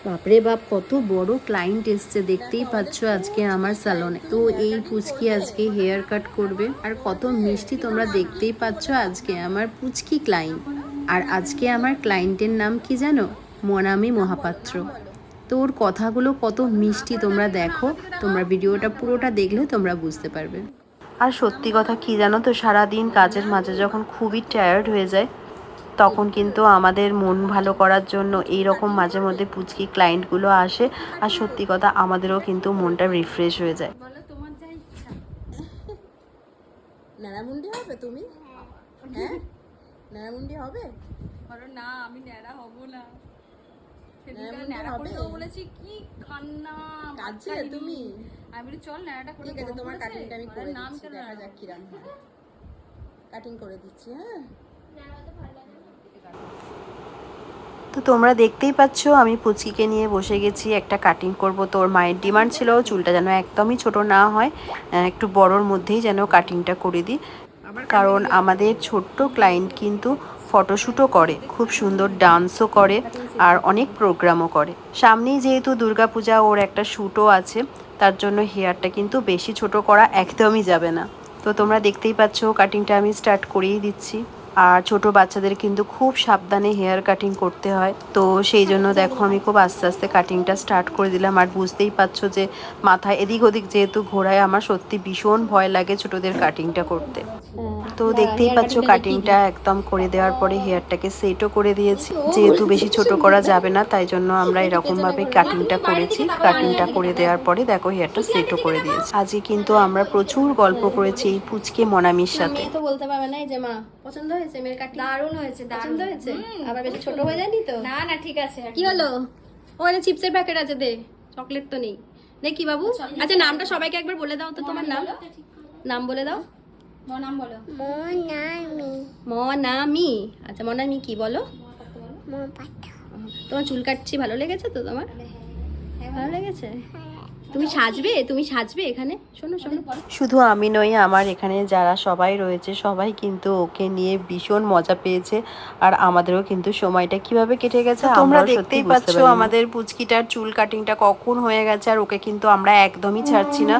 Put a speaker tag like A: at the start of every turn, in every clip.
A: বাপরে বাপ, কত বড় ক্লায়েন্ট এসছে দেখতেই পাচ্ছ আজকে আমার স্যালনে। তো এই পুচকি আজকে হেয়ার কাট করবে, আর কত মিষ্টি তোমরা দেখতেই পাচ্ছ আজকে আমার পুচকি ক্লায়েন্ট। আর আজকে আমার ক্লায়েন্টের নাম কি জানো? মনামি মহাপাত্র। তো ওর কথাগুলো কত মিষ্টি তোমরা দেখো, তোমরা ভিডিওটা পুরোটা দেখলে তোমরা বুঝতে পারবে। আর সত্যি কথা কি জানো তো, সারাদিন কাজের মাঝে যখন খুবই টায়ার্ড হয়ে যায় তখন কিন্তু আমাদের মন ভালো করার জন্য এই রকম মাঝে মধ্যে পুচকি ক্লায়েন্টগুলো আসে, আর সত্যি কথা আমাদেরও কিন্তু মনটা রিফ্রেশ হয়ে যায়।
B: ন্যাড়ামুন্ডি হবে তুমি? হ্যাঁ, ন্যাড়ামুন্ডি হবে?
C: না, আমি ন্যাড়া হব না। ন্যাড়া করে দেবো বলেছি, কি কান্না
B: কাঁদছিলে তুমি?
C: আমি বলি চল ন্যাড়াটা করে।
B: ঠিক আছে, তোমার কাটিংটা আমি করে দিচ্ছি, দেখা যাক কিরম হয়। কাটিং করে দিচ্ছি। হ্যাঁ,
A: তো তোমরা দেখতেই পাচ্ছ আমি পুচকিকে নিয়ে বসে গেছি, একটা কাটিং করব। তোর মায়ের ডিমান্ড ছিল চুলটা যেন একদমই ছোট না হয়, একটু বড়োর মধ্যেই যেন কাটিংটা করে দিই। কারণ আমাদের ছোট্ট ক্লায়েন্ট কিন্তু ফটোশ্যুটও করে, খুব সুন্দর ডান্সও করে, আর অনেক প্রোগ্রামও করে। সামনেই যেহেতু দুর্গাপূজা, ওর একটা শ্যুটও আছে, তার জন্য হেয়ারটা কিন্তু বেশি ছোট করা একদমই যাবে না। তো তোমরা দেখতেই পাচ্ছ কাটিংটা আমি স্টার্ট করেই দিচ্ছি। আর ছোট বাচ্চাদের কিন্তু খুব সাবধানে হেয়ার কাটিং করতে হয়, তো সেই জন্য দেখো আমি খুব আস্তে আস্তে কাটিংটা স্টার্ট করে দিলাম। আর বুঝতেই পারছো যে মাথায় এদিক ওদিক যেহেতু ঘোরায়, আমার সত্যি ভীষণ ভয় লাগে ছোটদের কাটিংটা করতে। তো দেখতেই পাচ্ছ কাটিংটা একদম করে দেওয়ার পরে হেয়ারটাকে সেটও করে দিয়েছি। যেহেতু বেশি ছোট করা যাবে না, তাই জন্য আমরা এরকমভাবে কাটিংটা করেছি। কাটিংটা করে দেওয়ার পরে দেখো হেয়ারটা সেটও করে দিয়েছি। আজকে কিন্তু আমরা প্রচুর গল্প করেছি এই পুচকে মনামির সাথে।
B: তো বলতে পারবে না যে মা পছন্দ হয়েছে মেয়ের কাটিং?
C: দারুণ হয়েছে,
B: পছন্দ হয়েছে? আবার বেশি ছোট হয়ে যায়নি তো?
C: না না, ঠিক আছে।
B: কি হলো? ওখানে চিপসের প্যাকেট আছে, দে। চকলেট তো নেই, দেখি বাবু। আচ্ছা, নামটা সবাইকে একবার বলে দাও তো, তোমার নাম। নাম বলে দাও।
C: নাম বলো।
B: মনামি। আচ্ছা, মনামি কি বলো? তোমার চুল কাটছি ভালো লেগেছে তো তোমার? ভালো লেগেছে? তুমি সাজবে, তুমি সাজবে এখানে? শোনো শোনো,
A: শুধু আমি নই, আমার এখানে যারা সবাই রয়েছে সবাই কিন্তু ওকে নিয়ে ভীষণ মজা পেয়েছে। আর আমাদেরও কিন্তু সময়টা কিভাবে কেটে গেছে তোমরা দেখতেই পাচ্ছ। আমাদের পুচকিটার চুল কাটিংটা কখন হয়ে গেছে, আর ওকে কিন্তু আমরা একদমই ছাড়ছি না।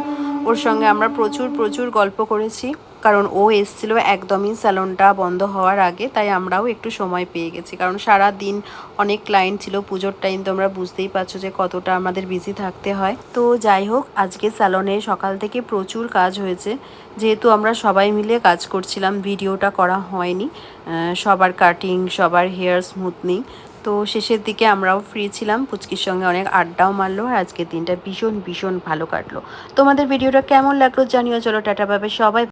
A: ওর সঙ্গে আমরা প্রচুর প্রচুর গল্প করেছি, কারণ ও এসেছিল একদমই স্যালনটা বন্ধ হওয়ার আগে, তাই আমরাও একটু সময় পেয়ে গেছি। কারণ সারা দিন অনেক ক্লায়েন্ট ছিল, পুজোর টাইম তোমরা বুঝতেই পারছো যে কতটা আমাদের বিজি থাকতে হয়। তো যাই হোক, আজকে স্যালনে সকাল থেকে প্রচুর কাজ হয়েছে। যেহেতু আমরা সবাই মিলে কাজ করছিলাম, ভিডিওটা করা হয়নি। সবার কাটিং, সবার হেয়ার স্মুথনিং। তো শেষের দিকে আমরাও ফ্রি ছিলাম, পুচকির সঙ্গে অনেক আড্ডাও মারলো, আর আজকের দিনটা ভীষণ ভীষণ ভালো কাটলো। তোমাদের ভিডিওটা কেমন লাগলো জানিও। চলো টাটা, পাবে সবাই।